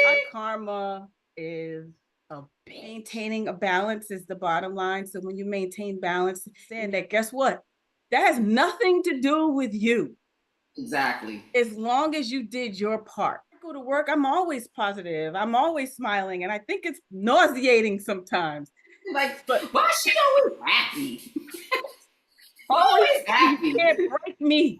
Our karma is maintaining a balance is the bottom line. So when you maintain balance, saying that, guess what? That has nothing to do with you. Exactly. As long as you did your part. I go to work, I'm always positive. I'm always smiling. And I think it's nauseating sometimes. Like, But why is she always happy? always, Always you happy. can't break me.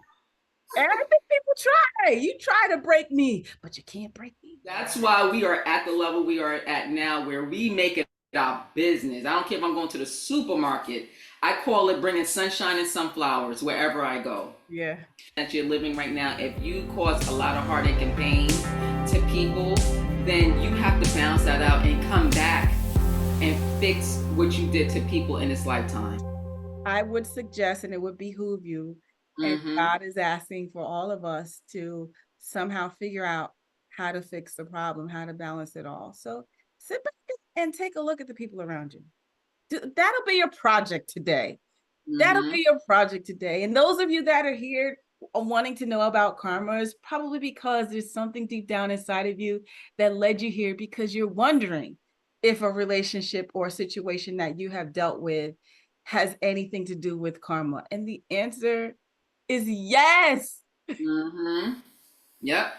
And I think people try. You try to break me, but you can't break me. That's why we are at the level we are at now, where we make it our business. I don't care if I'm going to the supermarket. I call it bringing sunshine and sunflowers wherever I go. Yeah. That you're living right now, if you cause a lot of heartache and pain to people, then you have to balance that out and come back and fix what you did to people in this lifetime. I would suggest, and it would behoove you, and Mm-hmm. God is asking for all of us to somehow figure out how to fix the problem, how to balance it all. So sit back and take a look at the people around you. That'll be your project today. That'll Mm-hmm. be your project today. And those of you that are here wanting to know about karma is probably because there's something deep down inside of you that led you here because you're wondering if a relationship or a situation that you have dealt with has anything to do with karma. And the answer is yes. Mm-hmm. Yep.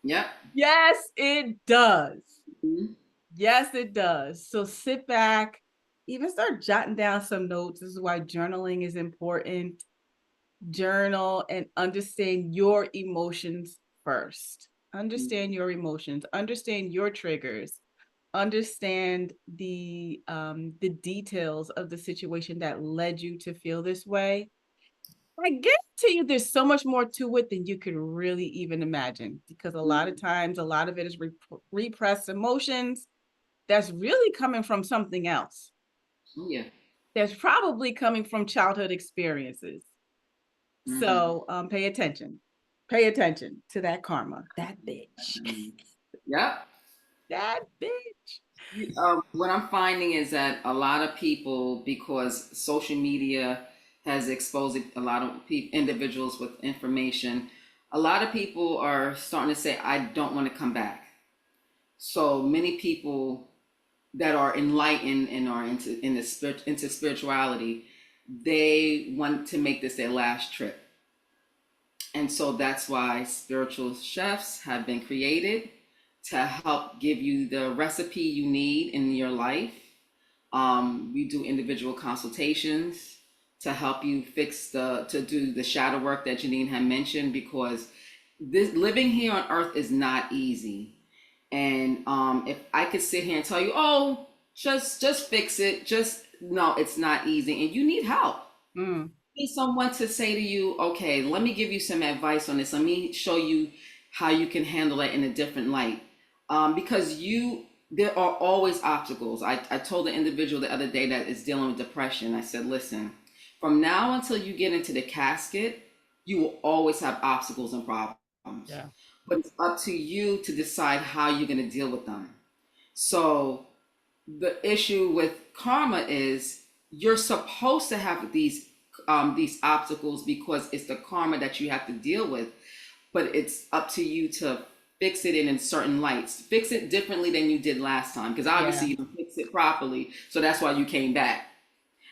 Yep. Yes, it does. Mm-hmm. Yes, it does. So sit back, even start jotting down some notes. This is why journaling is important. Journal and understand your emotions first. Understand your emotions, understand your triggers, understand the details of the situation that led you to feel this way. I guarantee you there's so much more to it than you could really even imagine, because a lot of times a lot of it is repressed emotions that's really coming from something else. Yeah. That's probably coming from childhood experiences. Mm-hmm. So pay attention. Pay attention to that karma. That bitch. Yep. That bitch. What I'm finding is that a lot of people, because social media has exposed a lot of individuals with information, a lot of people are starting to say, I don't want to come back. So many people that are enlightened and are into spirituality, they want to make this their last trip. And so that's why spiritual chefs have been created to help give you the recipe you need in your life. We do individual consultations to help you to do the shadow work that Janine had mentioned, because this living here on earth is not easy. And if I could sit here and tell you, oh, just fix it, just no, it's not easy, and you need help. Mm. Need someone to say to you, okay, let me give you some advice on this. Let me show you how you can handle it in a different light. Because there are always obstacles. I told the individual the other day that is dealing with depression, I said, listen, from now until you get into the casket, you will always have obstacles and problems. Yeah. But it's up to you to decide how you're going to deal with them. So the issue with karma is you're supposed to have these obstacles because it's the karma that you have to deal with, but it's up to you to fix it in certain lights, fix it differently than you did last time, because obviously Yeah. you didn't fix it properly, so that's why you came back.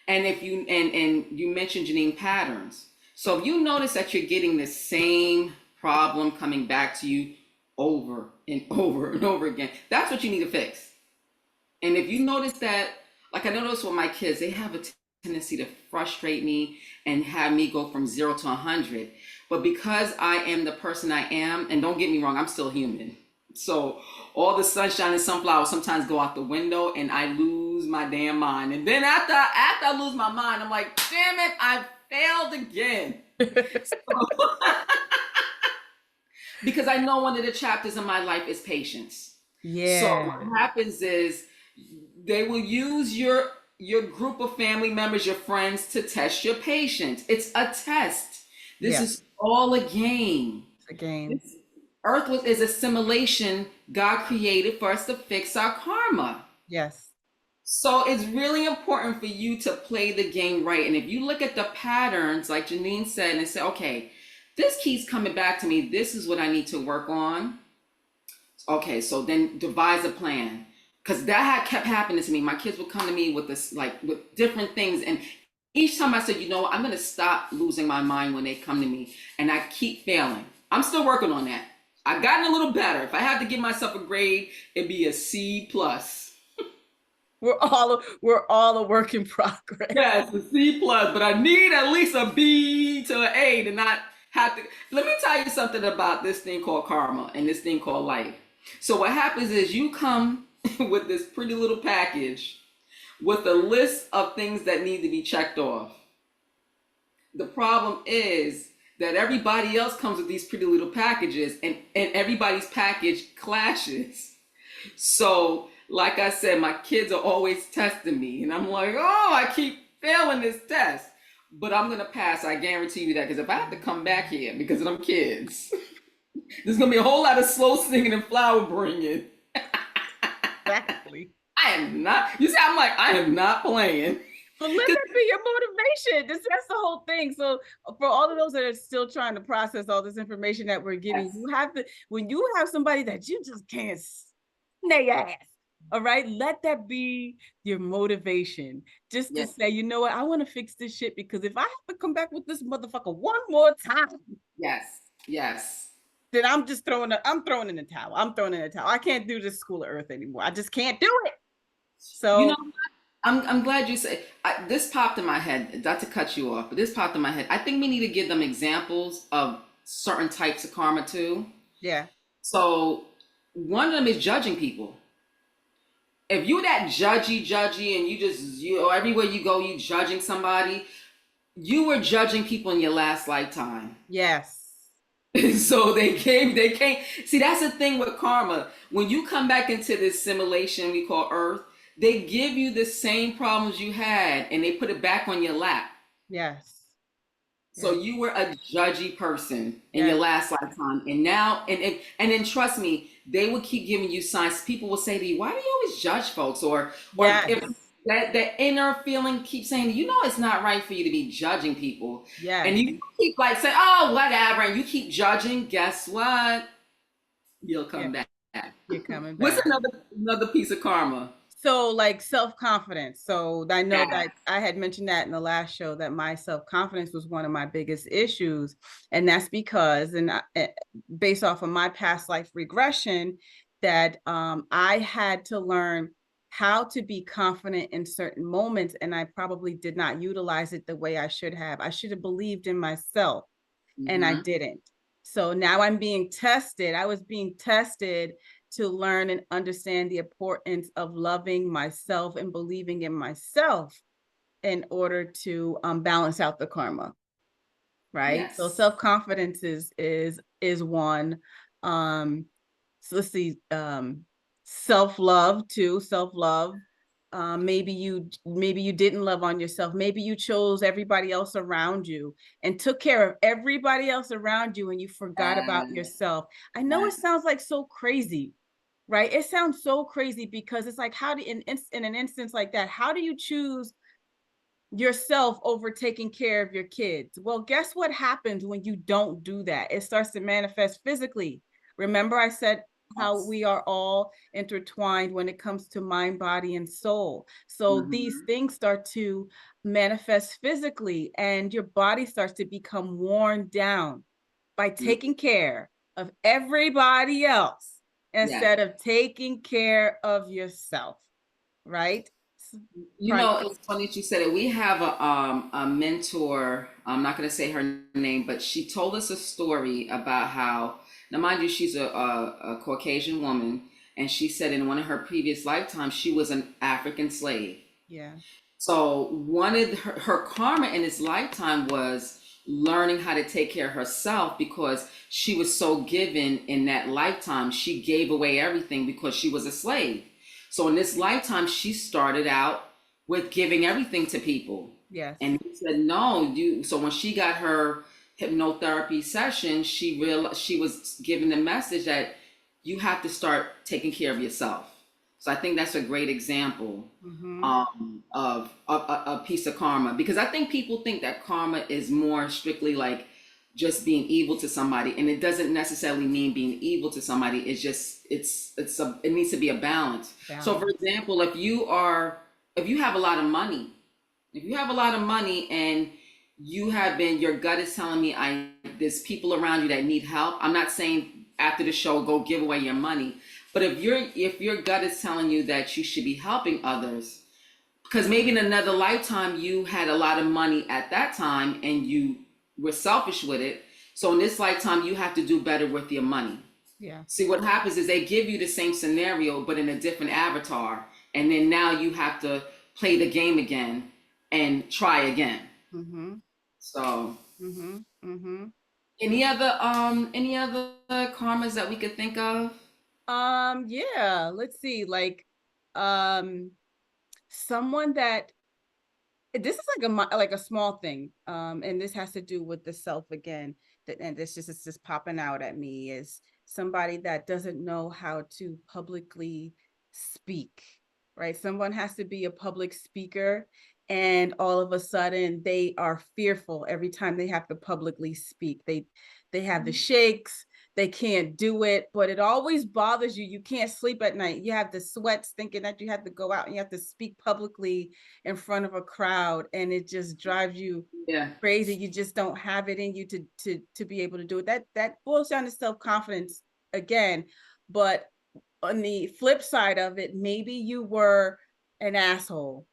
And if you and you mentioned, Janine, patterns. So if you notice that you're getting the same problem coming back to you over and over and over again, that's what you need to fix. And if you notice that, like I notice with my kids, they have a tendency to frustrate me and have me go from 0 to 100. But because I am the person I am, and don't get me wrong, I'm still human. So all the sunshine and sunflowers sometimes go out the window and I lose my damn mind. And then after I lose my mind, I'm like, damn it, I failed again. Because I know one of the chapters in my life is patience. So Yeah. what happens is they will use your group of family members, your friends, to test your patience. It's a test. This Yeah. is all a game. It's a game. This earth is a simulation God created for us to fix our karma. Yes. So it's really important for you to play the game right. And if you look at the patterns, like Janine said, and say, okay, this keeps coming back to me. This is what I need to work on. Okay, so then devise a plan. Because that had kept happening to me. My kids would come to me with this, like, with different things. And each time I said, you know what, I'm going to stop losing my mind when they come to me. And I keep failing. I'm still working on that. I've gotten a little better. If I had to give myself a grade, it'd be a C plus. We're all a work in progress. Yes, a C plus, but I need at least a B to an A to not have to. Let me tell you something about this thing called karma and this thing called life. So what happens is you come with this pretty little package with a list of things that need to be checked off. The problem is that everybody else comes with these pretty little packages, and everybody's package clashes. So, like I said, my kids are always testing me, and I'm like, oh, I keep failing this test, but I'm gonna pass. I guarantee you that, because if I have to come back here because of them kids, there's gonna be a whole lot of slow singing and flower bringing. Exactly. I am not. You see, I'm like, I am not playing. But let that be your motivation. That's the whole thing. So for all of those that are still trying to process all this information that we're giving, Yes. you have to, when you have somebody that you just can't snay ass, all right, let that be your motivation. Just to Yes. say, you know what, I want to fix this shit, because if I have to come back with this motherfucker one more time, Yes. Yes. then I'm throwing in the towel. I'm throwing in the towel. I can't do this School of Earth anymore. I just can't do it. You know, So I'm glad you said this popped in my head. Not to cut you off, but this popped in my head. I think we need to give them examples of certain types of karma too. yeah. So one of them is judging people. If you that judgy, and you everywhere you go, you judging somebody, you were judging people in your last lifetime. Yes. So they can't see. That's the thing with karma. When you come back into this simulation we call Earth, they give you the same problems you had, and they put it back on your lap. Yes. So Yes. you were a judgy person in your Yes. last lifetime, and now, and then trust me, they will keep giving you signs. People will say to you, "Why do you always judge folks?" Or if Yes. that inner feeling keeps saying, "You know, it's not right for you to be judging people," and Yes. you keep like saying, "Oh, whatever," and you keep judging. Guess what? You'll Yeah. come back. You're coming What's back. another piece of karma? So like self-confidence. So I know Yeah. that I had mentioned that in the last show, that my self-confidence was one of my biggest issues. And that's because, based off of my past life regression, that I had to learn how to be confident in certain moments. And I probably did not utilize it the way I should have. I should have believed in myself, and I Mm-hmm. didn't. So now I'm being tested. I was being tested to learn and understand the importance of loving myself and believing in myself in order to balance out the karma, right? So Yes. self-confidence is one. So let's see, self-love too, self-love. Maybe you didn't love on yourself. Maybe you chose everybody else around you and took care of everybody else around you, and you forgot about Yes. yourself. I know it Yes. sounds like so crazy, right? It sounds so crazy, because it's like, how do in an instance like that, how do you choose yourself over taking care of your kids? Well, guess what happens when you don't do that? It starts to manifest physically. Remember, I said how Yes. we are all intertwined when it comes to mind, body, and soul. So these Mm-hmm. things start to manifest physically, and your body starts to become worn down by taking care of everybody else Yes. instead of taking care of yourself, right? You Prime. know, it's funny that you said it. We have a mentor. I'm not going to say her name, but she told us a story about how. Now, mind you, she's a Caucasian woman, and she said in one of her previous lifetimes she was an African slave. Yeah. So one of her karma in this lifetime was learning how to take care of herself, because she was so given in that lifetime. She gave away everything because she was a slave. So in this lifetime, she started out with giving everything to people. Yes. And he said, no, you. So when she got her hypnotherapy session, she realized she was given the message that you have to start taking care of yourself. So I think that's a great example Mm-hmm. of a piece of karma, because I think people think that karma is more strictly like just being evil to somebody, and it doesn't necessarily mean being evil to somebody. It's just it needs to be a balance. So for Balance. example, if you have a lot of money, if you have a lot of money and your gut is telling me there's people around you that need help. I'm not saying after the show go give away your money, but if your gut is telling you that you should be helping others, because maybe in another lifetime you had a lot of money at that time and you were selfish with it. So in this lifetime you have to do better with your money. Yeah. See, what happens is they give you the same scenario but in a different avatar, and then now you have to play the game again and try again. Mm-hmm. So Mm-hmm. Mm-hmm. any other karmas that we could think of? Yeah, let's see. Like, um, someone that this is like like a small thing, and this has to do with the self again. That and this just is just popping out at me is somebody that doesn't know how to publicly speak, right? Someone has to be a public speaker, and all of a sudden they are fearful every time they have to publicly speak. They have the shakes, they can't do it, but it always bothers you. You can't sleep at night. You have the sweats thinking that you have to go out and you have to speak publicly in front of a crowd, and it just drives you Yeah. crazy. You just don't have it in you to be able to do it. That boils down to self-confidence again. But on the flip side of it, maybe you were an asshole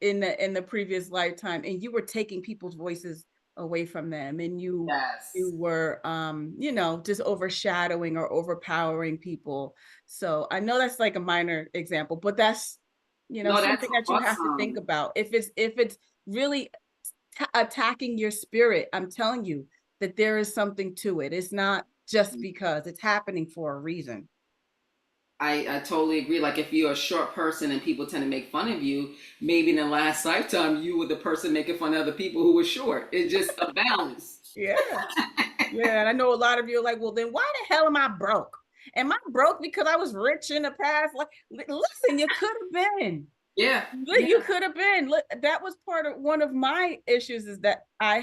in the previous lifetime, and you were taking people's voices away from them, and you Yes. were just overshadowing or overpowering people. So I know that's like a minor example, but that's No, that's something that you have to think awesome. about. If it's really attacking your spirit, I'm telling you that there is something to it. It's not just because it's happening for a reason. I totally agree. Like if you're a short person and people tend to make fun of you, maybe in the last lifetime you were the person making fun of other people who were short. It's just a balance. Yeah. Yeah, and I know a lot of you are like, well, then why the hell am I broke? Am I broke because I was rich in the past? Like, listen, you could have been. Yeah, You yeah, could have been. Look, that was part of one of my issues is that I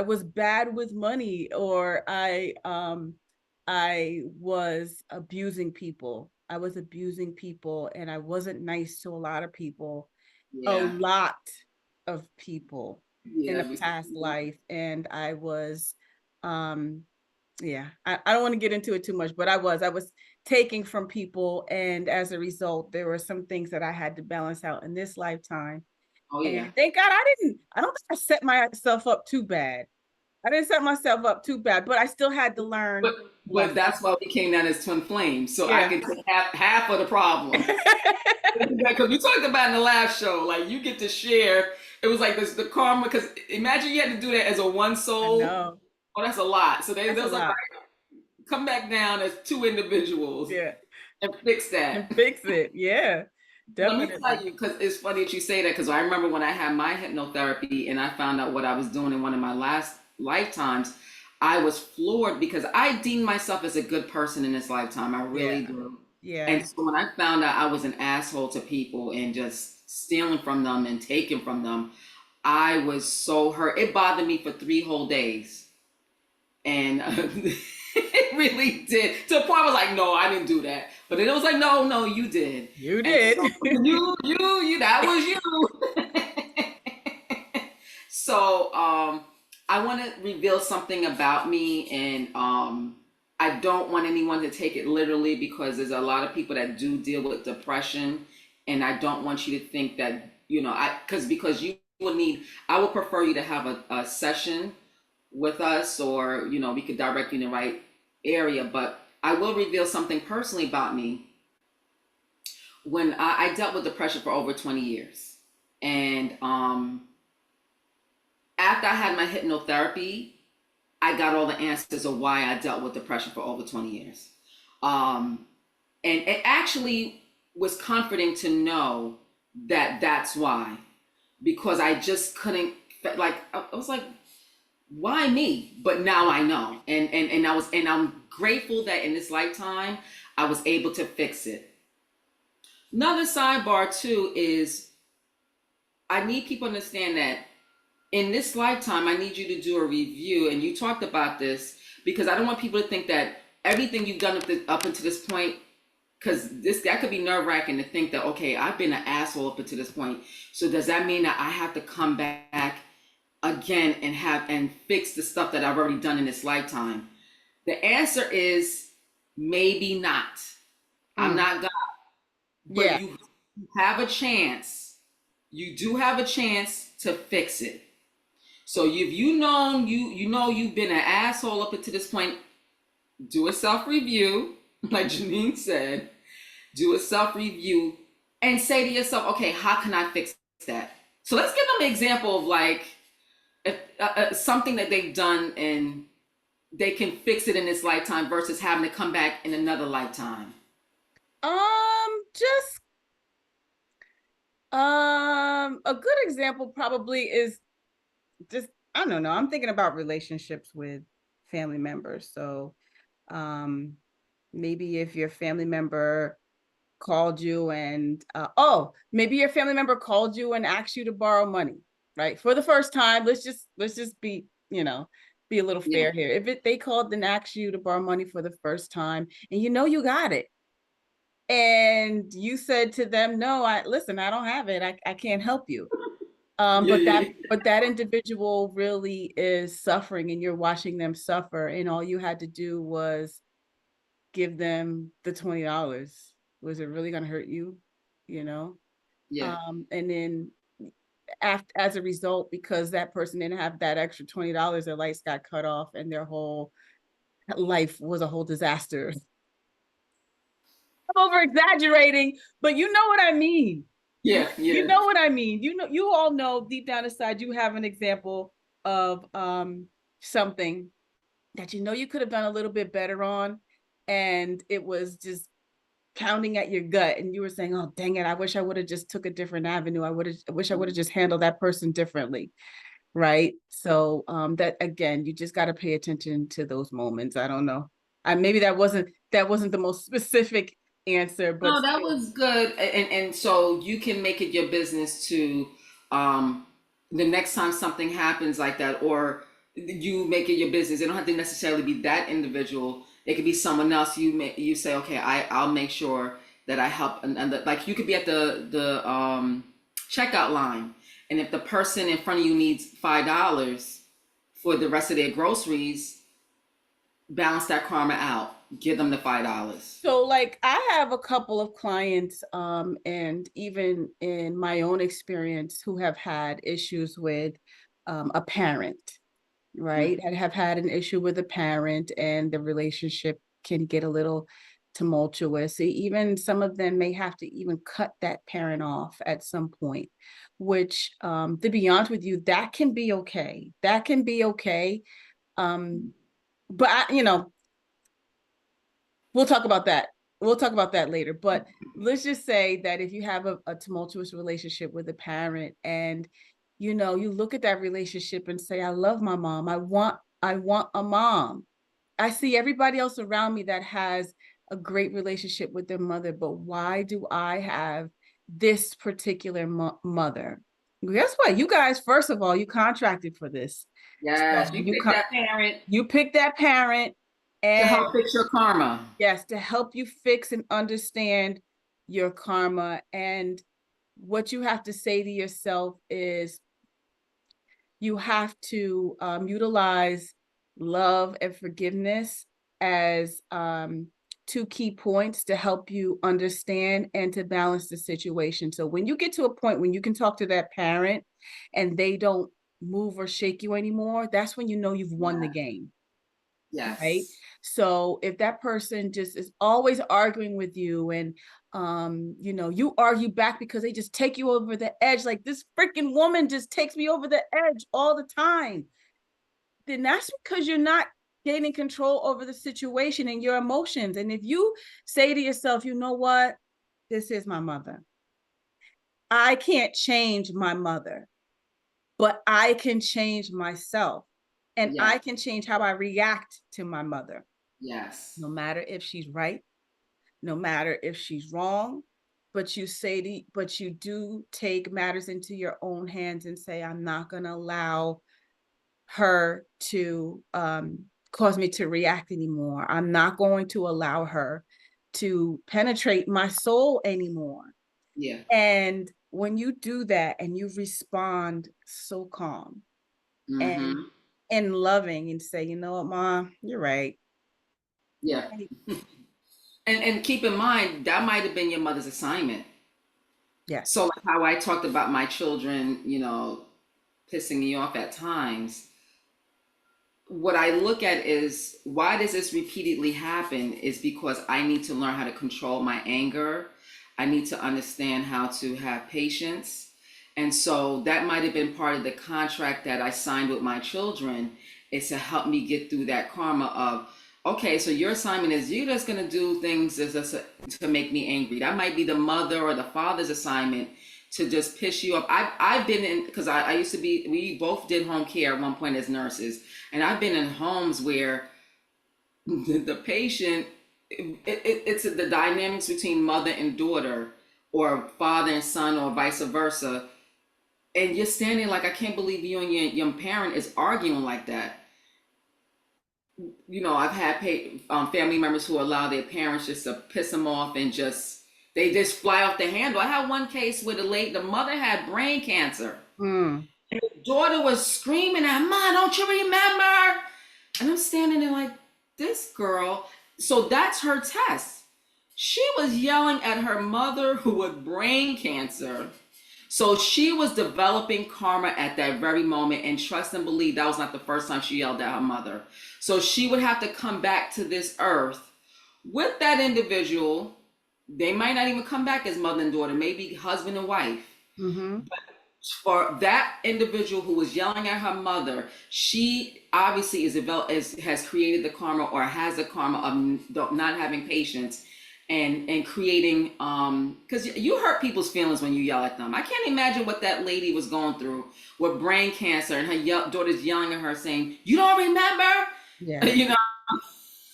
was bad with money, or I was abusing people. I was abusing people, and I wasn't nice to a lot of people, a yeah, lot of people in yeah. a past life. And I was um yeah, I don't want to get into it too much, but I was taking from people, and as a result there were some things that I had to balance out in this lifetime. Oh yeah. And thank God I don't think I set myself up too bad. I didn't set myself up too bad, but I still had to learn But but lessons. that's why we came down as twin flames, so I Yeah. can take half of the problem. Because we talked about in the last show, like you get to share. It was like this the karma. Because imagine you had to do that as a one I soul. know. Oh, that's a lot. So That's there a was like, lot. come back down as two individuals Yeah. and fix And that. fix it. Yeah. Let me tell Definitely. you, because it's funny that you say that. Because I remember when I had my hypnotherapy and I found out what I was doing in one of my last lifetimes, I was floored because I deemed myself as a good person in this lifetime. I really Yeah. do. Yeah. And so when I found out I was an asshole to people and just stealing from them and taking from them, I was so hurt. It bothered me for 3 whole days. And it really did. To the point I was like, no, I didn't do that. But then it was like, no, no, you did. You And did. so that was you. So I want to reveal something about me, and I don't want anyone to take it literally because there's a lot of people that do deal with depression, and I don't want you to think that because you will need. I would prefer you to have a session with us, or we could direct you in the right area. But I will reveal something personally about me. When I dealt with depression for over 20 years, and after I had my hypnotherapy, I got all the answers of why I dealt with depression for over 20 years. Um, and it actually was comforting to know that that's why, because I just couldn't, like, I was like, why me? But now I know. And I'm grateful that in this lifetime, I was able to fix it. Another sidebar too is I need people to understand that in this lifetime, I need you to do a review. And you talked about this because I don't want people to think that everything you've done up until this point, because that could be nerve wracking to think that, okay, I've been an asshole up until this point. So does that mean that I have to come back again and fix the stuff that I've already done in this lifetime? The answer is maybe not. I'm Mm, not God, but yeah. you have a chance. You do have a chance to fix it. So if you know you've been an asshole up until this point, do a self review, like Janine said. Do a self review and say to yourself, okay, how can I fix that? So let's give them an example of like if, something that they've done and they can fix it in this lifetime versus having to come back in another lifetime. Just a good example probably is just, I don't know, I'm thinking about relationships with family members. So um maybe if your family member called you and maybe your family member called you and asked you to borrow money, right? For the first time, let's just be, be a little Yeah, fair here. If they called and asked you to borrow money for the first time and you got it, and you said to them, no, I don't have it, I can't help you. yeah, But yeah, that individual really is suffering and you're watching them suffer, and all you had to do was give them the $20. Was it really going to hurt you? You know? yeah, And then as a result, because that person didn't have that extra $20, their lights got cut off and their whole life was a whole disaster. I'm over exaggerating, but you know what I mean. yeah, You yeah, know what I mean. You all know deep down inside you have an example of something that you could have done a little bit better on, and it was just pounding at your gut, and you were saying, oh dang it, I wish I would have just took a different avenue. I wish I would have just handled that person differently, right? So that again, you just got to pay attention to those moments. I don't know, maybe that wasn't the most specific answer, but no, that still. was good. And so you can make it your business to um the next time something happens like that, or you make it your business. It don't have to necessarily be that individual. It could be someone else. You say, okay, I'll make sure that I help, and like you could be at the checkout line, and if the person in front of you needs $5 for the rest of their groceries, balance that karma out. Give them the $5. So like I have a couple of clients, and even in my own experience, who have had issues with a parent, right? Mm-hmm. And have had an issue with a parent, and the relationship can get a little tumultuous. Even some of them may have to even cut that parent off at some point, which, to be honest with you, that can be okay. That can be okay. But we'll talk about that. We'll talk about that later. But let's just say that if you have a tumultuous relationship with a parent, and you look at that relationship and say, I love my mom. I want a mom. I see everybody else around me that has a great relationship with their mother, but why do I have this particular mother? Guess what? You guys, first of all, you contracted for this. So Yes, you pick that parent you pick that parent, to and help fix your karma. yes, to help you fix and understand your karma. And what you have to say to yourself is you have to utilize love and forgiveness as two key points to help you understand and to balance the situation. So when you get to a point when you can talk to that parent and they don't move or shake you anymore, that's when you know you've won the Yeah. game, right? Yes. So if that person just is always arguing with you, and you argue back because they just take you over the edge, like this freaking woman just takes me over the edge all the time, then that's because you're not gaining control over the situation and your emotions. And if you say to yourself, you know what, this is my mother, I can't change my mother, but I can change myself, and Yes. I can change how I react to my mother, Yes. no matter if she's right, no matter if she's wrong. but you do take matters into your own hands and say, I'm not going to allow her to cause me to react anymore. I'm not going to allow her to penetrate my soul anymore. Yeah. And when you do that and you respond so calm Mm-hmm. and loving and say, you know what, Mom, you're right. Yeah. And keep in mind that might have been your mother's assignment. So Yes. like how I talked about my children, pissing me off at times, what I look at is why does this repeatedly happen is because I need to learn how to control my anger. I need to understand how to have patience. And so that might have been part of the contract that I signed with my children is to help me get through that karma of, okay, so your assignment is you're just going to do things to make me angry. That might be the mother or the father's assignment to just piss you off. I've been in, because I used to be, we both did home care at one point as nurses. And I've been in homes where the patient, it's the dynamics between mother and daughter, or father and son, or vice versa. And you're standing like, I can't believe you and your young parent is arguing like that. I've had family members who allow their parents just to piss them off and they just fly off the handle. I had one case where the mother had brain cancer. Mm. And the daughter was screaming at, Mom, don't you remember? And I'm standing there like, this girl. So that's her test. She was yelling at her mother who had brain cancer. So she was developing karma at that very moment, and trust and believe that was not the first time she yelled at her mother. So she would have to come back to this earth with that individual. They might not even come back as mother and daughter, maybe husband and wife. Mm-hmm. For that individual who was yelling at her mother, she obviously has created the karma, or has the karma of not having patience, and creating, because you hurt people's feelings when you yell at them. I can't imagine what that lady was going through with brain cancer, and her daughter's yelling at her saying, you don't remember? Yeah. you know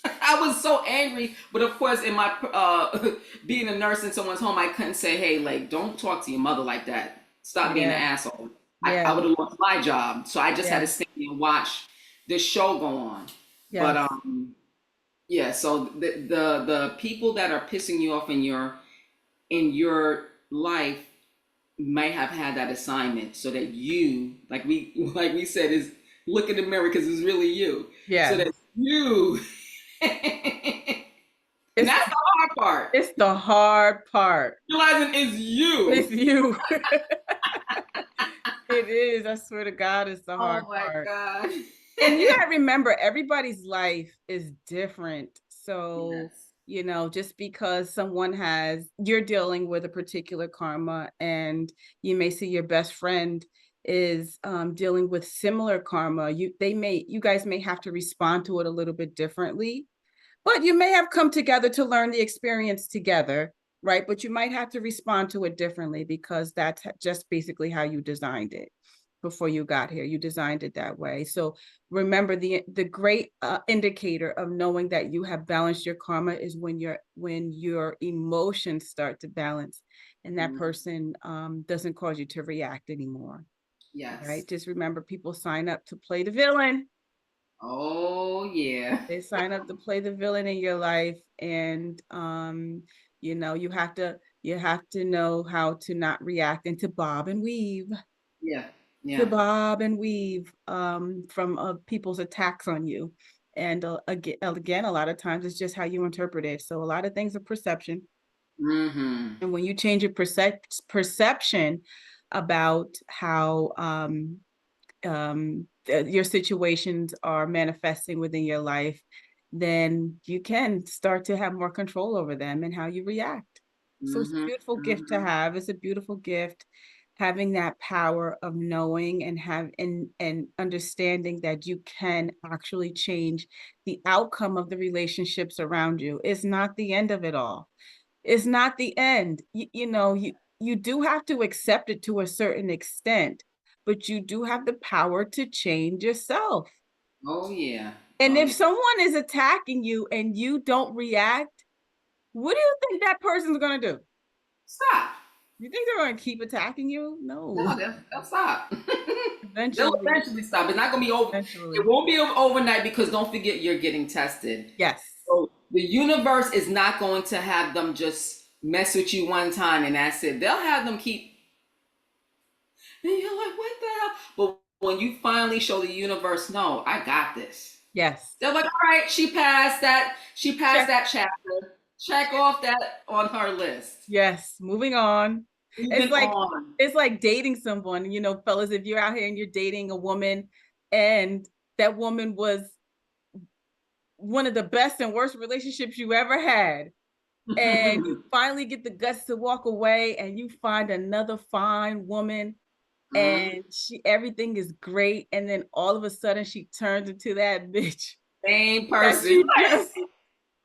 I was so angry, but of course, in my being a nurse in someone's home, I couldn't say, "Hey, like, don't talk to your mother like that. Stop being an Yeah. asshole." I Yeah. would have lost my job, so I just had to Yeah. stand there and watch this show go on. But Yes. yeah. So the people that are pissing you off in your life might have had that assignment, so that you, like we said, is look in the mirror because it's really you, so Yeah. that you. And It's that's the hard part. it's the hard part. Realizing it's you. It's you. It is. I swear to God, it's the hard Oh my part. God. And you gotta remember, everybody's life is different. So, Yes. just because you're dealing with a particular karma, and you may see your best friend is dealing with similar karma, you guys may have to respond to it a little bit differently. But you may have come together to learn the experience together, right? But you might have to respond to it differently, because that's just basically how you designed it before you got here. You designed it that way. So remember, the great indicator of knowing that you have balanced your karma is when your emotions start to balance, and that Mm, person doesn't cause you to react anymore. yes. Right? Just remember, people sign up to play the villain. Oh yeah. They sign up to play the villain in your life, and you have to know how to not react, and to bob and weave, Yeah. to Yeah. bob and weave from people's attacks on you. And again, a lot of times it's just how you interpret it. So a lot of things are perception, Mm-hmm. and when you change your perception about how your situations are manifesting within your life, then you can start to have more control over them and how you react. So it's a Mm-hmm. beautiful gift to Mm-hmm. have. It's a beautiful gift, having that power of knowing and understanding that you can actually change the outcome of the relationships around you. It's not the end of it all. It's not the end. You do have to accept it to a certain extent, but you do have the power to change yourself. Oh yeah. And Oh if yeah. someone is attacking you and you don't react, what do you think that person's going to do? stop. You think they're going to keep attacking you? No, No. they'll stop. They'll Eventually, eventually stop. It's not going to be over. It eventually. won't be overnight because don't forget you're getting tested. Yes. So the universe is not going to have them just mess with you one time and that's it. They'll have them keep, and you're like, what the hell? But when you finally show the universe, no, I got this. Yes. They're like, all right, she passed that. She passed Check. that chapter. Check off that on her list. Yes. Moving on. It's Moving like on. it's like dating someone, fellas, if you're out here and you're dating a woman and that woman was one of the best and worst relationships you ever had, and you finally get the guts to walk away and you find another fine woman and everything is great, and then all of a sudden she turns into that bitch Same that person. you Like, just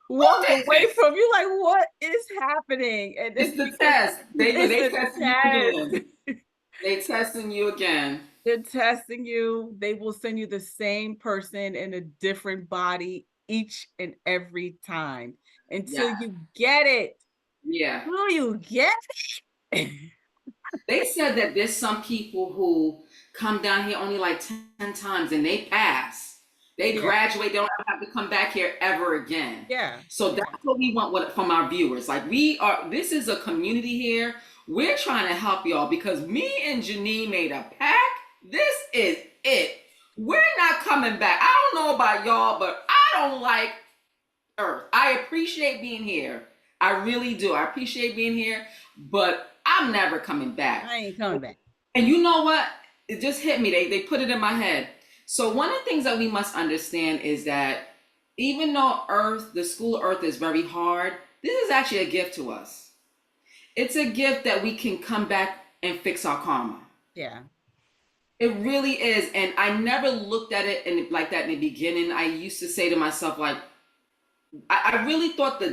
who walked did away this? from. You like, what is happening? And it's It's the because test. it's They a testing you test. again. They testing you again. They're testing you. They will send you the same person in a different body each and every time until Yeah. you get it. Yeah. Will you get it? They said that there's some people who come down here only like 10 times and they pass. They Yeah. graduate, they don't have to come back here ever again. Yeah. So Yeah. that's what we want from our viewers. Like this is a community here. We're trying to help y'all because me and Janine made a pact. This is it. We're not coming back. I don't know about y'all, but I don't like Earth. I appreciate being here. I really do. I appreciate being here, but I'm never coming back. I ain't coming back. And you know what? It just hit me. They put it in my head. So one of the things that we must understand is that even though Earth, the school of Earth is very hard, this is actually a gift to us. It's a gift that we can come back and fix our karma. Yeah. It really is. And I never looked at it like that in the beginning. I used to say to myself, like, I really thought the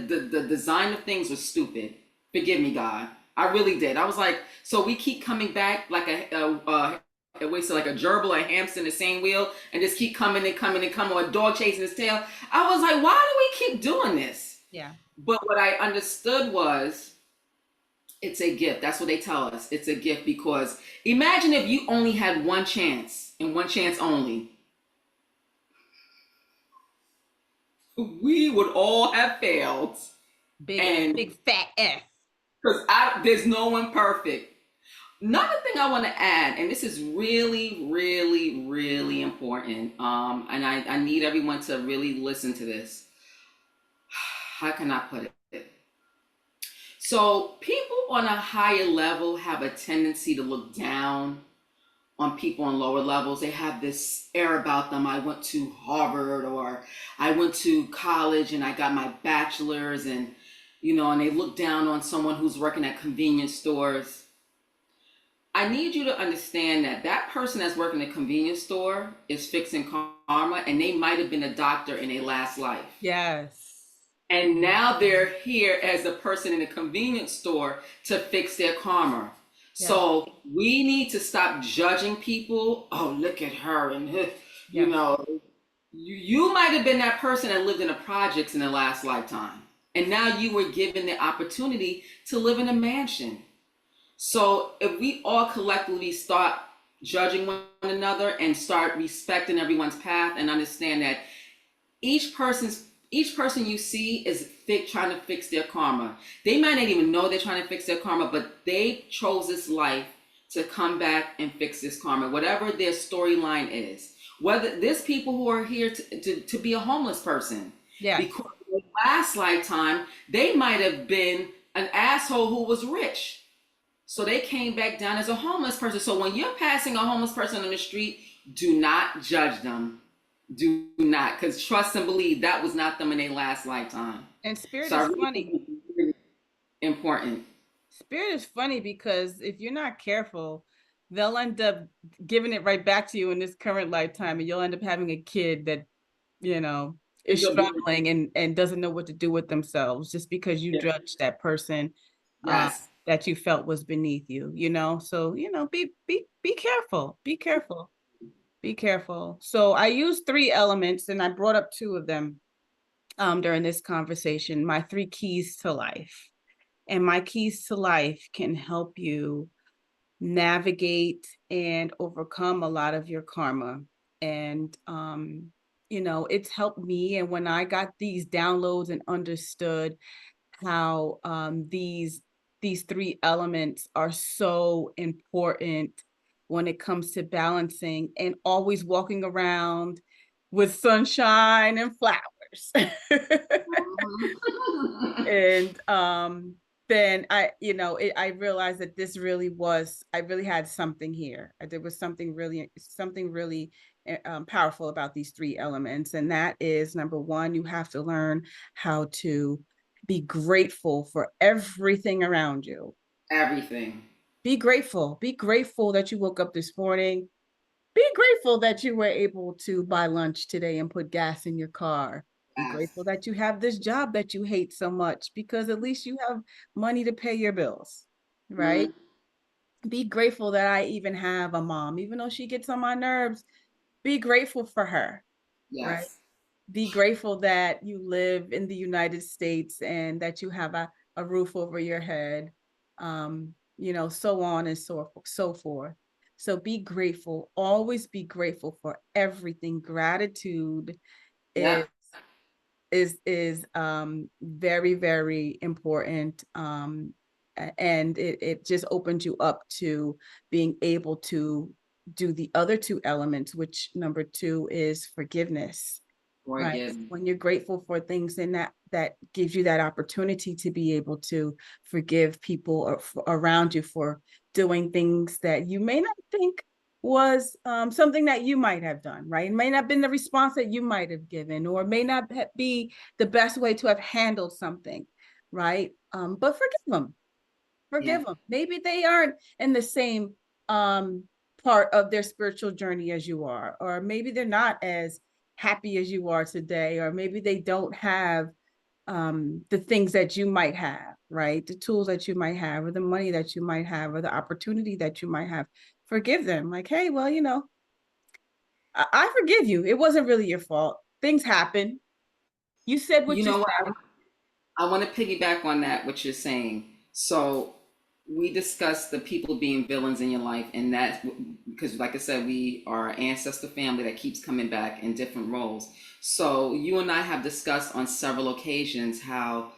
design of things was stupid. Forgive me, God. I really did. I was like, so we keep coming back like a wasted like a gerbil, a hamster in the same wheel, and just keep coming and coming and coming, or a dog chasing his tail. I was like, why do we keep doing this? Yeah. But what I understood was it's a gift. That's what they tell us. It's a gift because imagine if you only had one chance and one chance only. We would all have failed. Big fat F. Because there's no one perfect. Another thing I want to add, and this is really, really, really important, and I need everyone to really listen to this. How can I put it? So people on a higher level have a tendency to look down on people on lower levels. They have this air about them. I went to Harvard or I went to college and I got my bachelor's, and and they look down on someone who's working at convenience stores. I need you to understand that that person that's working at a convenience store is fixing karma, and they might have been a doctor in a last life. Yes. And now they're here as a person in a convenience store to fix their karma. Yeah. So we need to stop judging people. Oh, look at her. And, you might have been that person that lived in the projects in the last lifetime. And now you were given the opportunity to live in a mansion. So if we all collectively start judging one another and start respecting everyone's path and understand that each person you see is trying to fix their karma. They might not even know they're trying to fix their karma, but they chose this life to come back and fix this karma, whatever their storyline is. Whether there's people who are here to be a homeless person. Yeah. Because in the last lifetime, they might have been an asshole who was rich. So they came back down as a homeless person. So when you're passing a homeless person on the street, do not judge them. Do not, because trust and believe that was not them in their last lifetime. And spirit is funny. Important. Spirit is funny because if you're not careful, they'll end up giving it right back to you in this current lifetime, and you'll end up having a kid that, is struggling and doesn't know what to do with themselves just because you judged that person. Yes. That you felt was beneath you, So, be careful. Be careful. Be careful. So I used 3 elements and I brought up 2 of them during this conversation, my 3 keys to life. And my keys to life can help you navigate and overcome a lot of your karma. And it's helped me. And when I got these downloads and understood how these three elements are so important when it comes to balancing and always walking around with sunshine and flowers. Mhm. And then I realized that I really had something here. There was something really powerful about these three elements. And that is, number one, you have to learn how to be grateful for everything around you. Everything. Be grateful that you woke up this morning. Be grateful that you were able to buy lunch today and put gas in your car. Be Yes. grateful that you have this job that you hate so much, because at least you have money to pay your bills, right? Mm, Be grateful that I even have a mom, even though she gets on my nerves. Be grateful for her, right? yes. Be grateful that you live in the United States and that you have a roof over your head, so on and so forth. So be grateful. Always be grateful for everything. Gratitude is Yep. very, very important. And it just opens you up to being able to do the other two elements, which number two is forgiveness. Right. Forgive. When you're grateful for things, and that gives you that opportunity to be able to forgive people around you for doing things that you may not think was something that you might have done, right? It may not have been the response that you might have given, or may not be the best way to have handled something, right? But forgive them. Yeah. Forgive them. Maybe they aren't in the same um, part of their spiritual journey as you are, or maybe they're not as happy as you are today, or maybe they don't have the things that you might have, right? The tools that you might have, or the money that you might have, or the opportunity that you might have. Forgive them. Like, hey, well, I forgive you. It wasn't really your fault. Things happen. You said You what you know what? said. I want to piggyback on that, what you're saying. So we discussed the people being villains in your life, and that because, like I said, we are an ancestor family that keeps coming back in different roles. So you and I have discussed on several occasions how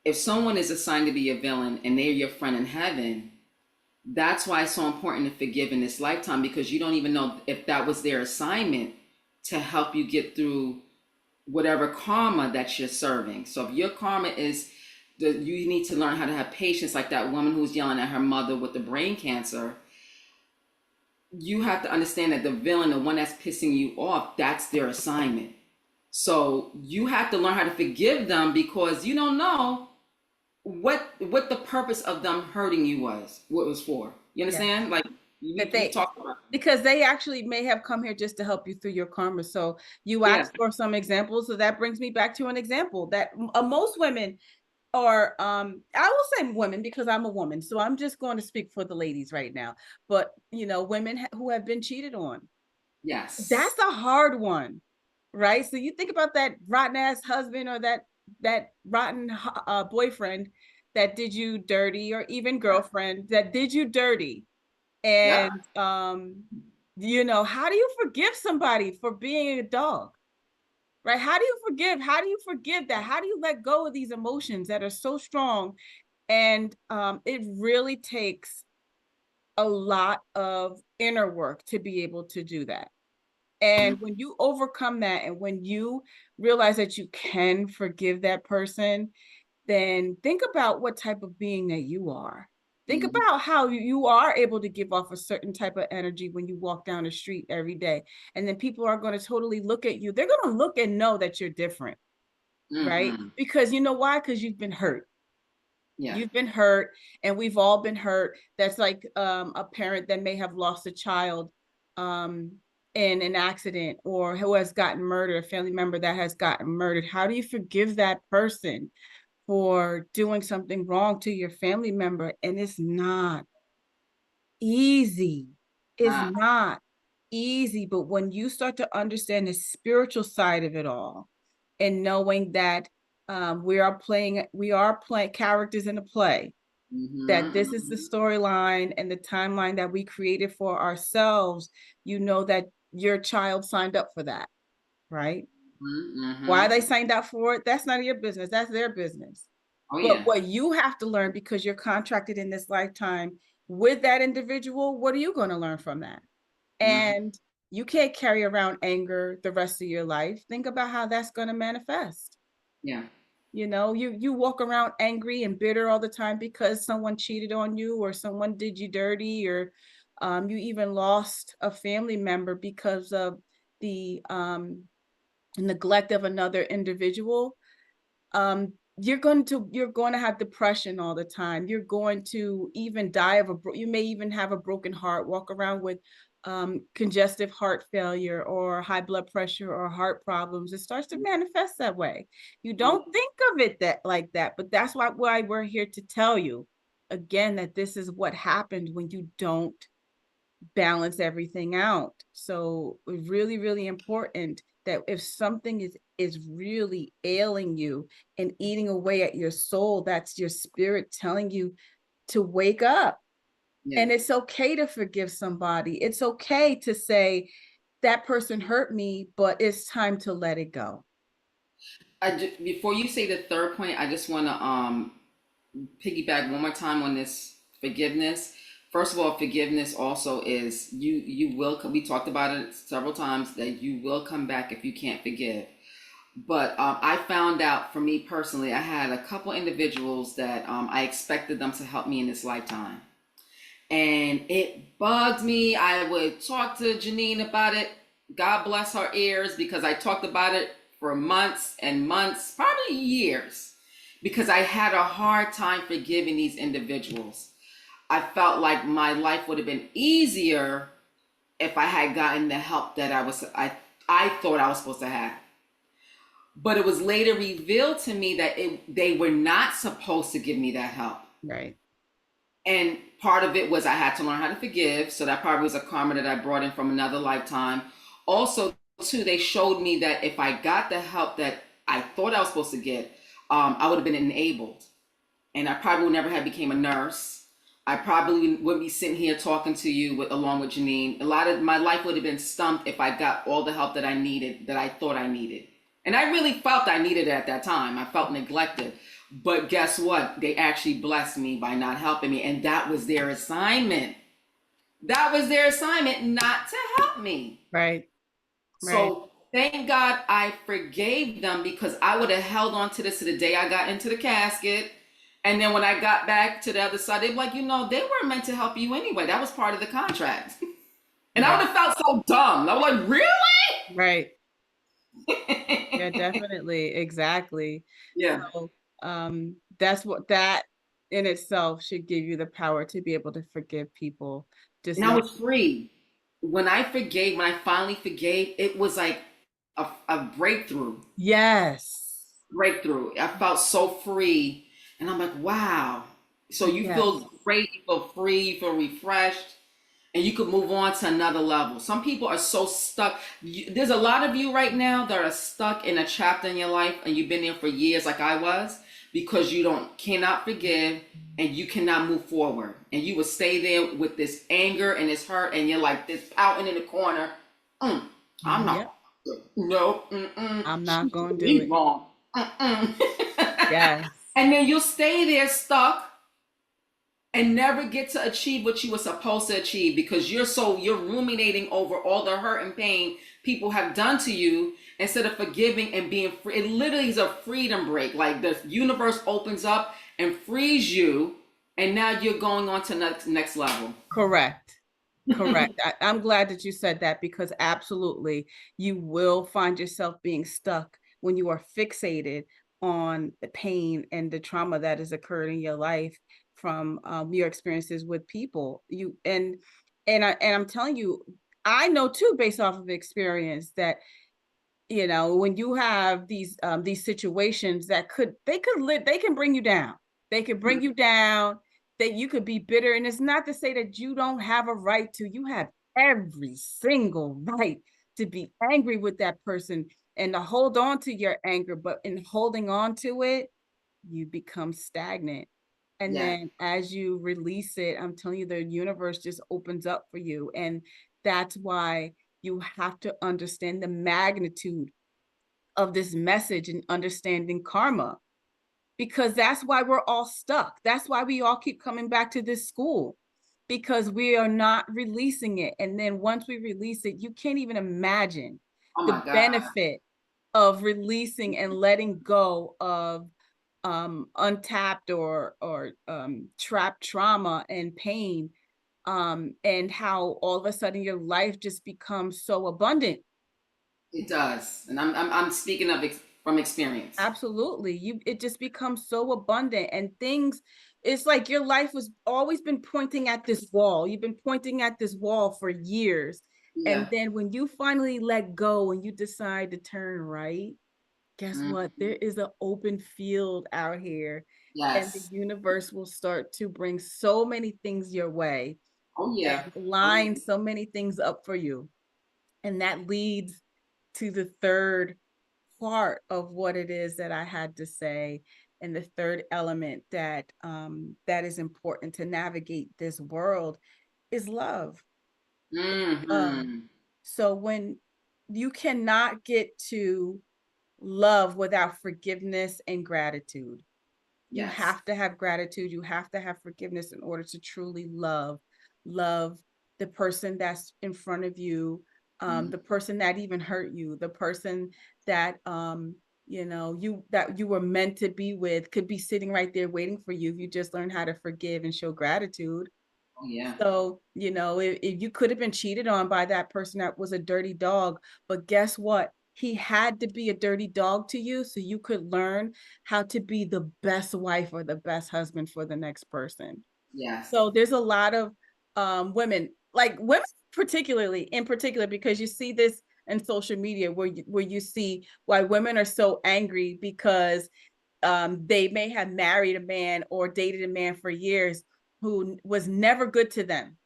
if someone is assigned to be a villain and they're your friend in heaven, that's why it's so important to forgive in this lifetime, because you don't even know if that was their assignment to help you get through whatever karma that you're serving. So if your karma is you need to learn how to have patience, like that woman who's yelling at her mother with the brain cancer. You have to understand that the villain, the one that's pissing you off, that's their assignment. So you have to learn how to forgive them, because you don't know what the purpose of them hurting you was, what it was for. You Yeah. understand? Like That we've they talked about. Because they actually may have come here just to help you through your karma. So you Yeah. asked for some examples. So that brings me back to an example that most women, or I will say women because I'm a woman. So I'm just going to speak for the ladies right now. But women who have been cheated on. Yes. That's a hard one, right? So you think about that rotten ass husband, or that rotten boyfriend that did you dirty, or even girlfriend that did you dirty. Yep. And how do you forgive somebody for being a dog? Right? How do you forgive? How do you forgive that? How do you let go of these emotions that are so strong? And it really takes a lot of inner work to be able to do that. And when you overcome that, and when you realize that you can forgive that person, then think about what type of being that you are. Think Mm-hmm. about how you are able to give off a certain type of energy when you walk down the street every day. And then people are going to totally look at you. They're going to look and know that you're different, right? Mm-hmm. Because you know why? Because you've been hurt. Yeah. You've been hurt, and we've all been hurt. That's like a parent that may have lost a child um, in an accident, or who has gotten murdered, a family member that has gotten murdered. How do you forgive that person for doing something wrong to your family member? And it's not easy. It's Ah, not easy. But when you start to understand the spiritual side of it all, and knowing that We are playing characters in a play, that this is the Mm-hmm. storyline and the timeline that we created for ourselves. You know that your child signed up for that, right? Why Mm-hmm. they signed up for it, that's none of your business. That's their business. Oh But yeah. what you have to learn, because you're contracted in this lifetime with that individual, what are you going to learn from that? Mm-hmm. And you can't carry around anger the rest of your life. Think about how that's going to manifest. Yeah. You know, you walk around angry and bitter all the time because someone cheated on you or someone did you dirty, or you even lost a family member because of the neglect of another individual. You're going to have depression all the time. You're going to even die of you may even have a broken heart, walk around with congestive heart failure or high blood pressure or heart problems. It starts to manifest that way. You Oh don't think of it that like that, but that's why we're here to tell you again that this is what happened when you don't balance everything out. So it's really, really important that if something is really ailing you and eating away at your soul, that's your spirit telling you to wake up. yeah. And it's okay to forgive somebody. It's okay to say that person hurt me, but it's time to let it go. Before you say the third point, I just want to piggyback one more time on this forgiveness. First of all, forgiveness also is you will, we talked about it several times, that you will come back if you can't forgive. But I found out, for me personally, I had a couple individuals that I expected them to help me in this lifetime, and it bugged me. I would talk to Janine about it. God bless her ears, because I talked about it for months and months, probably years, because I had a hard time forgiving these individuals. I felt like my life would have been easier if I had gotten the help that I thought I was supposed to have. But it was later revealed to me that they were not supposed to give me that help. Right. And part of it was I had to learn how to forgive. So that probably was a karma that I brought in from another lifetime. Also, too, they showed me that if I got the help that I thought I was supposed to get, I would have been enabled, and I probably would never have became a nurse. I probably wouldn't be sitting here talking to you along with Janine. A lot of my life would have been stumped if I got all the help that I needed, that I thought I needed. And I really felt I needed it at that time. I felt neglected. But guess what? They actually blessed me by not helping me. And that was their assignment. That was their assignment, not to help me. Right. Right. So thank God I forgave them, because I would have held on to this to the day I got into the casket. And then when I got back to the other side, they'd be like, they weren't meant to help you anyway. That was part of the contract. And I Right. would have felt so dumb. I was like, Right. really? Yeah, definitely. Exactly. Yeah. So that's what that in itself should give you the power to be able to forgive people. Just And I know. was free. When I finally forgave, it was like a breakthrough. Yes. Breakthrough. I felt so free. And I'm like, wow. So you Yes. feel great, you feel free, you feel refreshed, and you could move on to another level. Some people are so stuck. There's a lot of you right now that are stuck in a chapter in your life, and you've been there for years, like I was, because you cannot forgive, and you cannot move forward, and you will stay there with this anger and this hurt, and you're like this pouting in the corner. I'm Yep. not. No. I'm She not going did to do me it. wrong. Yes. And then you'll stay there stuck and never get to achieve what you were supposed to achieve, because you're ruminating over all the hurt and pain people have done to you, instead of forgiving and being free. It literally is a freedom break. Like the universe opens up and frees you, and now you're going on to next level. Correct. Correct. I'm glad that you said that, because absolutely you will find yourself being stuck when you are fixated on the pain and the trauma that has occurred in your life from your experiences with people. I'm telling you, I know too, based off of experience, that when you have these situations that they can bring you down. They can bring you down, that you could be bitter. And it's not to say that you don't have a right to. You have every single right to be angry with that person. and to hold on to your anger, but in holding on to it, you become stagnant. And Yeah. then as you release it, I'm telling you, the universe just opens up for you. And that's why you have to understand the magnitude of this message and understanding karma, because that's why we're all stuck. That's why we all keep coming back to this school, because we are not releasing it. And then once we release it, you can't even imagine Oh the my God. benefit of releasing and letting go of untapped or trapped trauma and pain, and how all of a sudden your life just becomes so abundant. It does, and I'm speaking of from experience. Absolutely. It just becomes so abundant, and things, it's like your life was always been pointing at this wall. You've been pointing at this wall for years. Yeah. And then when you finally let go and you decide to turn right, guess what? Mm-hmm. There is an open field out here, and the Yes. universe will start to bring so many things your way Oh yeah. and Oh yeah. line so many things up for you. And that leads to the third part of what it is that I had to say, and the third element that is important to navigate this world is love. Love. Mm-hmm. So when you cannot get to love without forgiveness and gratitude. You Yes. have to have gratitude, you have to have forgiveness in order to truly love the person that's in front of you, Mm-hmm. the person that even hurt you, the person that you were meant to be with, could be sitting right there waiting for you if you just learn how to forgive and show gratitude. Oh yeah. So, if you could have been cheated on by that person that was a dirty dog, but guess what? He had to be a dirty dog to you so you could learn how to be the best wife or the best husband for the next person. Yes. So there's a lot of women, like women particularly, in particular, because you see this in social media where you see why women are so angry because they may have married a man or dated a man for years who was never good to them.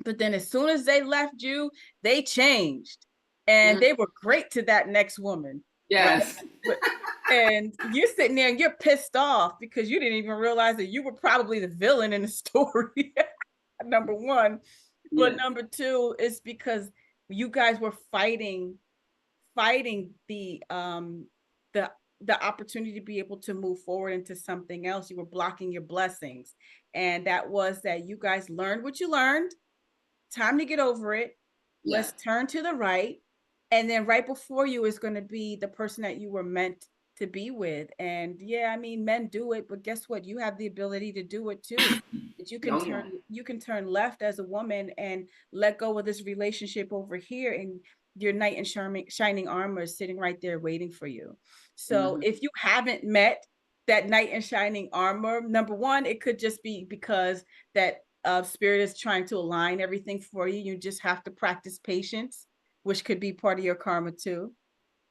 But then as soon as they left you, they changed and Mm-hmm. they were great to that next woman, right? Yes. But and you're sitting there and you're pissed off because you didn't even realize that you were probably the villain in the story. Number one. But Yes. number two is because you guys were fighting the the opportunity to be able to move forward into something else. You were blocking your blessings, and that was that you guys learned what you learned. Time to get over it. Yeah. Let's turn to the right, and then right before you is going to be the person that you were meant to be with. And yeah, I mean, men do it, but guess what? You have the ability to do it too. That Oh yeah. you can turn left as a woman and let go of this relationship over here, and your knight in shining armor is sitting right there waiting for you. So Mm-hmm. if you haven't met that knight in shining armor, number one, it could just be because that spirit is trying to align everything for you. You just have to practice patience, which could be part of your karma too.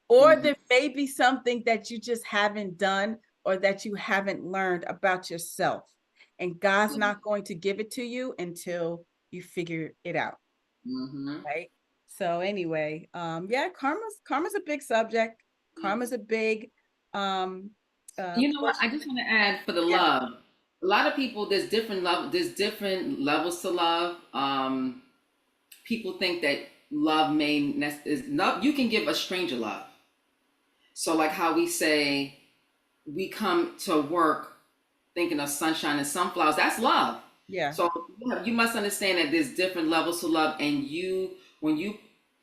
Or Mm-hmm. there may be something that you just haven't done or that you haven't learned about yourself. And God's Yeah. not going to give it to you until you figure it out. Mm-hmm. Right. So anyway, yeah, karma's a big subject. Karma's a big um You know what? I portion. just want to add for the Yeah. love. A lot of people, there's different levels to love. People think that love is not. You can give a stranger love. So like how we say we come to work thinking of sunshine and sunflowers, that's love. Yeah. So you must understand that there's different levels to love, and when you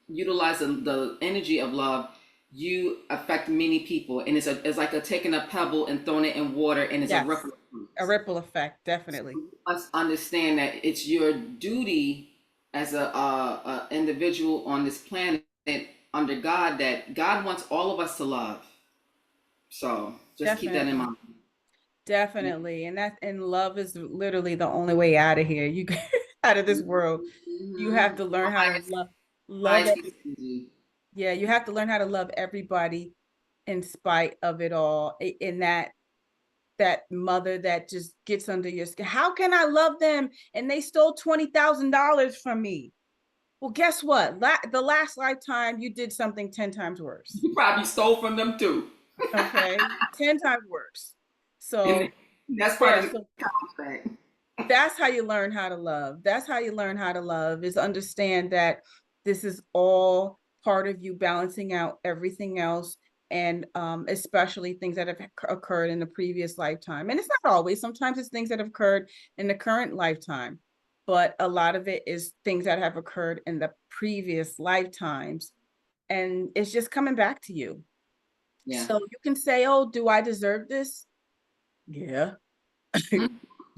utilize the energy of love, you affect many people, and it's like taking a pebble and throwing it in water, and it's a Yes. ripple A effect. ripple effect, So definitely. you must understand that it's your duty as a individual on this planet under God, that God wants all of us to love. So just keep that in Definitely. mind. Definitely. And love is literally the only way out of here. You get out of this world. You have Mm-hmm. to learn how to love Nobody every, can see. yeah, you have to learn how to love everybody in spite of it all. In that mother that just gets under your skin. How can I love them and they stole $20,000 from me? Well, guess what? The last lifetime you did something 10 times worse. You probably stole from them too. Okay. 10 times worse. And So, that's part yeah. of the So contract. that's how you learn how to love. That's how you learn how to love is understand that this is all part of you balancing out everything else, and especially things that have occurred in the previous lifetime. And it's not always, sometimes it's things that have occurred in the current lifetime, but a lot of it is things that have occurred in the previous lifetimes. And it's just coming back to you. Yeah. So you can say, oh, do I deserve this? Yeah. Mhm.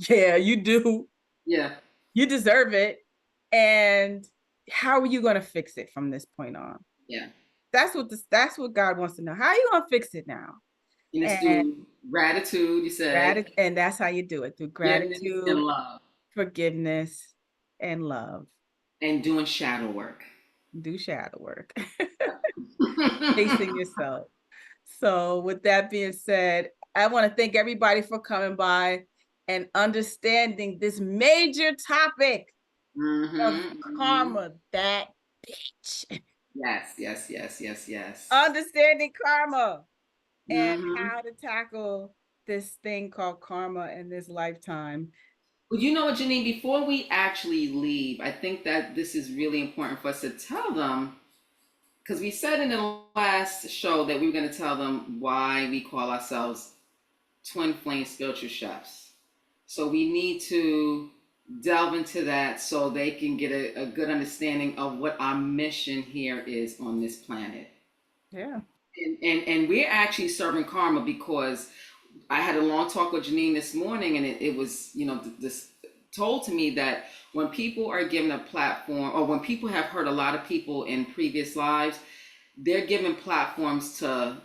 Yeah, you do. Yeah. You deserve it. And how are you going to fix it from this point on? Yeah. That's what God wants to know. How are you going to fix it now? And it's And through gratitude, you said, and that's how you do it, through forgiveness and gratitude, love, forgiveness, and love. and doing shadow work. Do shadow work. Facing yourself. So with that being said, I want to thank everybody for coming by and understanding this major topic of Mm-hmm. karma, that bitch. Yes, yes, yes, yes, yes. Understanding karma and Mm-hmm. how to tackle this thing called karma in this lifetime. Well, you know what, Janine, before we actually leave, I think that this is really important for us to tell them, because we said in the last show that we were going to tell them why we call ourselves twin flame spiritual chefs. So we need to delve into that so they can get a good understanding of what our mission here is on this planet. Yeah. And we're actually serving karma because I had a long talk with Janine this morning, and it was, this told to me that when people are given a platform, or when people have heard a lot of people in previous lives, they're given platforms to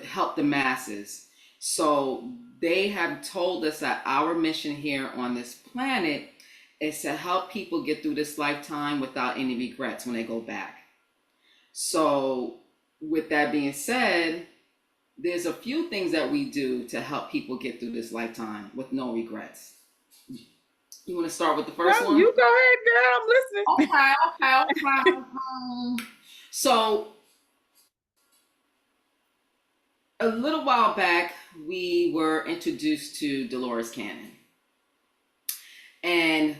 help the masses. So they have told us that our mission here on this planet is to help people get through this lifetime without any regrets when they go back. So, with that being said, there's a few things that we do to help people get through this lifetime with no regrets. You want to start with the No, first one? you go ahead, girl. I'm listening. Okay, okay, okay. So, a little while back, we were introduced to Dolores Cannon. And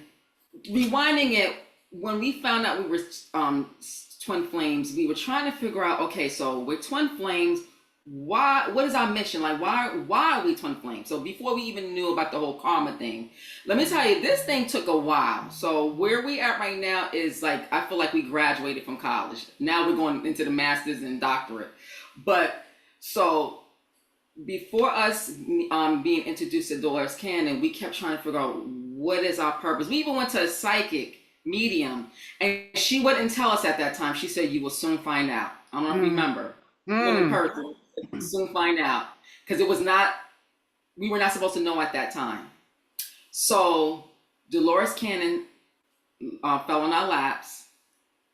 rewinding it, when we found out we were twin flames, we were trying to figure out, okay, so we're twin flames. Why? What is our mission? Like, why are we twin flames? So before we even knew about the whole karma thing, let me tell you, this thing took a while. So where we at right now is like, I feel like we graduated from college. Now we're going into the master's and doctorate. But so before us being introduced to Dolores Cannon, we kept trying to figure out what is our purpose. We even went to a psychic medium, and she wouldn't tell us at that time. She said, "You will soon find out." I don't know if you Mm, remember. Went in mm. person. Soon find out, because it was not. We were not supposed to know at that time. So Dolores Cannon fell in our laps,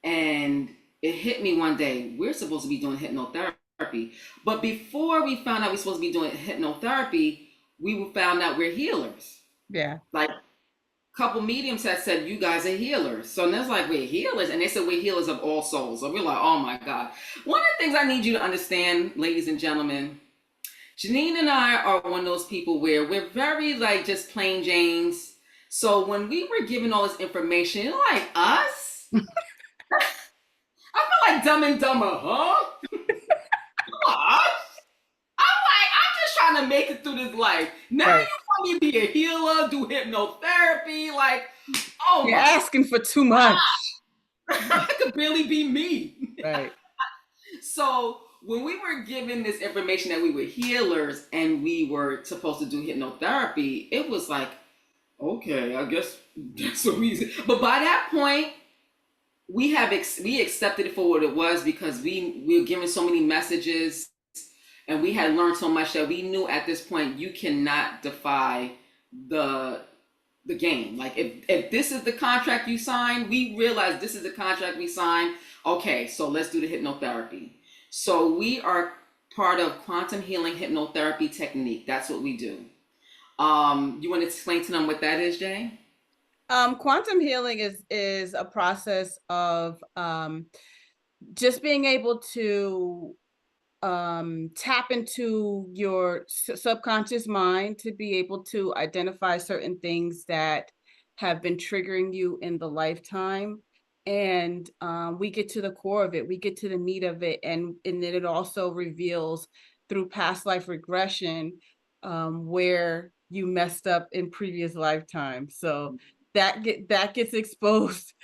and it hit me one day. We're supposed to be doing hypnotherapy. But before we found out we're supposed to be doing hypnotherapy, we found out we're healers. Yeah. Like a couple mediums had said, you guys are healers. So it's like, we're healers. And they said we're healers of all souls. So we're like, oh my God. One of the things I need you to understand, ladies and gentlemen, Janine and I are one of those people where we're very like just plain Janes. So when we were given all this information, like us, I feel like Dumb and Dumber, huh? Us? I'm like, I'm just trying to make it through this life. Now Right. you want me to be a healer, do hypnotherapy, like, oh You're my, asking for too much. I could barely be me. Right. So when we were given this information that we were healers and we were supposed to do hypnotherapy, it was like, okay, I guess that's the reason. But by that point, we accepted it for what it was, because we were given so many messages, and we had learned so much that we knew at this point you cannot defy the game. Like, if this is the contract you sign, we realize this is the contract we signed. Okay, so let's do the hypnotherapy. So we are part of quantum healing hypnotherapy technique. That's what we do. You want to explain to them what that is, Jay? Quantum healing is a process of just being able to tap into your subconscious mind to be able to identify certain things that have been triggering you in the lifetime. And we get to the core of it, we get to the meat of it, and then it also reveals through past life regression where you messed up in previous lifetimes. So that gets exposed,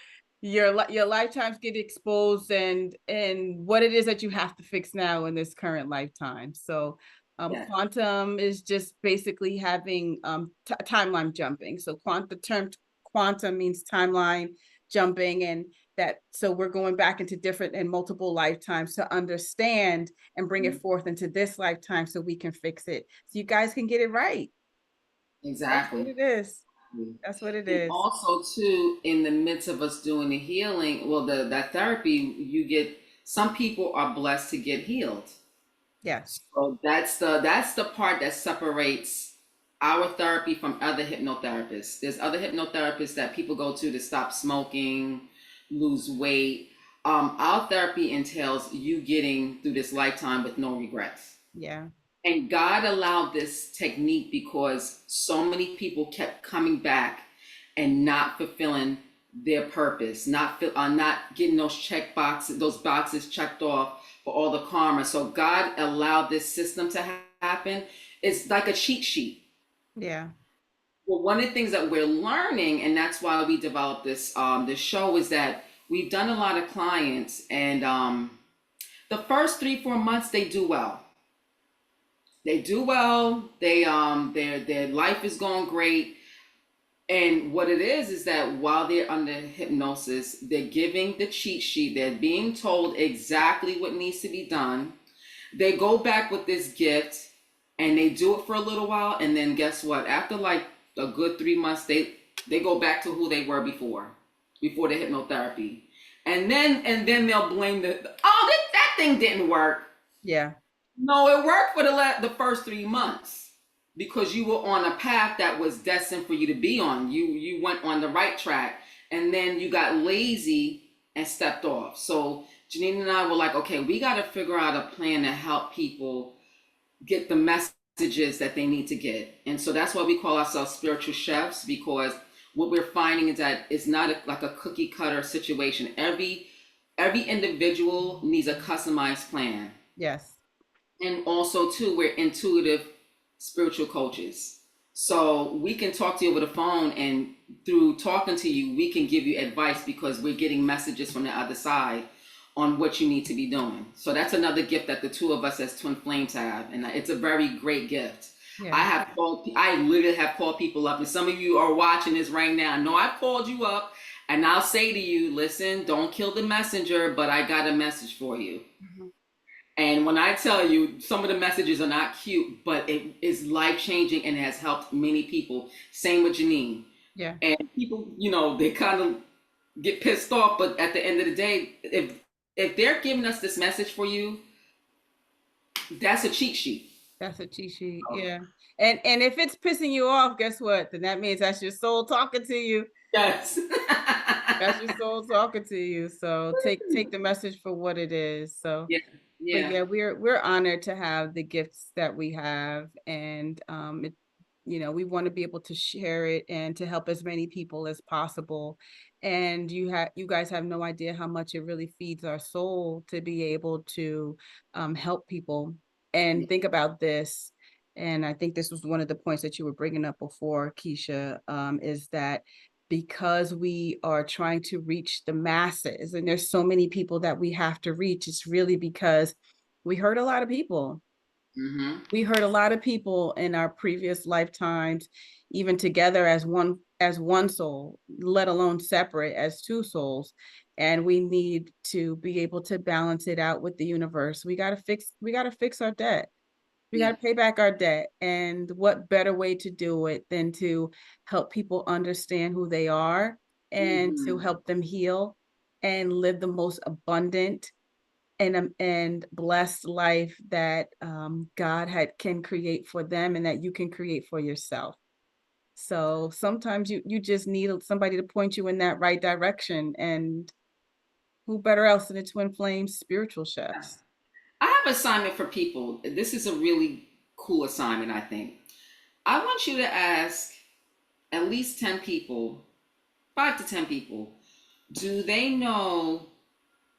your lifetimes get exposed, and what it is that you have to fix now in this current lifetime. So Yeah, quantum is just basically having timeline jumping. So the term quantum means timeline jumping, and that so we're going back into different and multiple lifetimes to understand and bring it forth into this lifetime so we can fix it, so you guys can get it right. That's what exactly. it is. That's what it And is. also too, in the midst of us doing the healing, well, that therapy, you get, some people are blessed to get healed. Yes. So that's the part that separates our therapy from other hypnotherapists. There's other hypnotherapists that people go to stop smoking, lose weight. Our therapy entails you getting through this lifetime with no regrets. Yeah. And God allowed this technique because so many people kept coming back and not fulfilling their purpose, not getting those boxes checked off for all the karma. So God allowed this system to happen. It's like a cheat sheet. Yeah. Well, one of the things that we're learning, and that's why we developed this show, is that we've done a lot of clients, and the first 3-4 months they do well. They do well. Their life is going great. And what it is that while they're under hypnosis, they're giving the cheat sheet. They're being told exactly what needs to be done. They go back with this gift and they do it for a little while. And then guess what? After like a good 3 months, they go back to who they were before the hypnotherapy. And then they'll blame that thing didn't work. Yeah. No, it worked for the first 3 months because you were on a path that was destined for you to be on. You went on the right track, and then you got lazy and stepped off. So Janine and I were like, okay, we got to figure out a plan to help people get the messages that they need to get. And so that's why we call ourselves spiritual chefs, because what we're finding is that it's not like a cookie cutter situation. Every individual needs a customized plan. Yes. And also too, we're intuitive spiritual coaches, so we can talk to you over the phone, and through talking to you we can give you advice because we're getting messages from the other side on what you need to be doing. So that's another gift that the two of us as twin flames have, and it's a very great gift. Yeah. I literally have called people up, and some of you are watching this right now. I know I've called you up, and I'll say to you, listen, don't kill the messenger, but I got a message for you. Mhm. And when I tell you, some of the messages are not cute, but it is life changing and has helped many people. Same with Janine. Yeah. And people, they kind of get pissed off, but at the end of the day, if they're giving us this message for you, that's a cheat sheet. That's a cheat sheet. Yeah. And if it's pissing you off, guess what? Then that means that's your soul talking to you. Yes. That's your soul talking to you. So take the message for what it is. So Yeah. but Yeah. yeah, we're honored to have the gifts that we have, and we want to be able to share it and to help as many people as possible. And you guys have no idea how much it really feeds our soul to be able to help people. And think about this, and I think this was one of the points that you were bringing up before, Keisha, is that because we are trying to reach the masses and there's so many people that we have to reach, it's really because we hurt a lot of people. Mm-hmm. We hurt a lot of people in our previous lifetimes, even together as one soul, let alone separate as two souls. And we need to be able to balance it out with the universe. We got to fix our debt. We got Yeah. to pay back our debt. And what better way to do it than to help people understand who they are and to Mm-hmm. help them heal and live the most abundant and blessed life that God can create for them and that you can create for yourself. So sometimes you just need somebody to point you in that right direction. And who better else than the twin flame spiritual chefs? I have an assignment for people. This is a really cool assignment, I think. I want you to ask at least 10 people, 5 to 10 people, do they know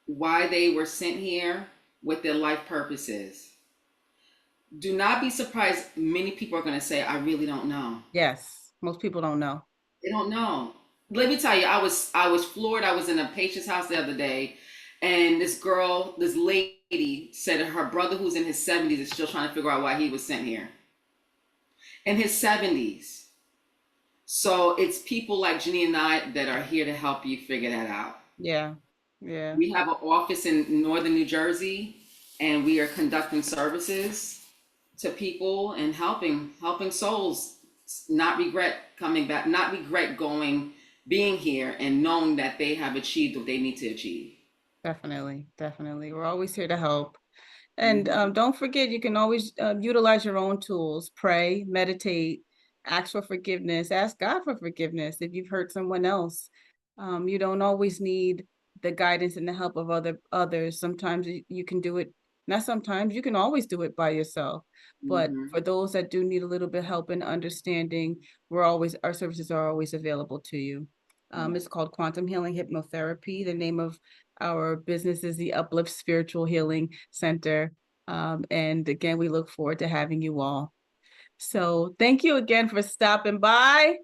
why they were sent here, what their life purpose is? Do not be surprised. Many people are going to say, I really don't know. Yes, most people don't know. They don't know. Let me tell you, I was floored. I was in a patient's house the other day, and this lady said that her brother, who's in his 70s, is still trying to figure out why he was sent here. In his 70s. So it's people like Jenny and I that are here to help you figure that out. Yeah, yeah, We have an office in northern New Jersey, and we are conducting services to people and helping souls not regret coming back, not regret going, being here, and knowing that they have achieved what they need to achieve. definitely, definitely. We're always here to help. And Mm-hmm. don't forget, you can always utilize your own tools, pray, meditate, ask for forgiveness, ask God for forgiveness if you've hurt someone else. You don't always need the guidance and the help of others. Sometimes you can do it, not sometimes, you can always do it by yourself. But Mm-hmm. for those that do need a little bit of help and understanding, our services are always available to you. Yeah. It's called Quantum Healing Hypnotherapy. The name of our business is the Uplift Spiritual Healing Center. And again, we look forward to having you all. So thank you again for stopping by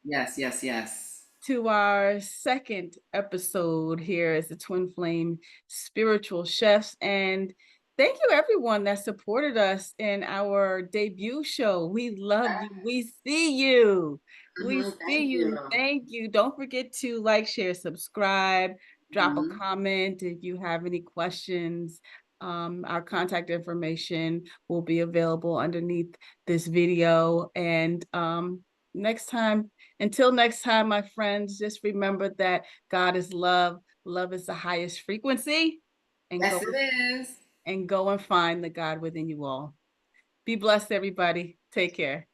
Yes, yes, yes. to our second episode here as the Twin Flame Spiritual Chefs. And thank you, everyone that supported us in our debut show. We love you. We see you. We Mm-hmm. see Thank you. you. Thank you. Don't forget to like, share, subscribe, drop a Mm-hmm. comment if you have any questions. Our contact information will be available underneath this video. And next time, until next time, my friends, just remember that God is love. Love is the highest frequency. And Yes, go it is. and go and find the God within you all. Be blessed, everybody. Take care.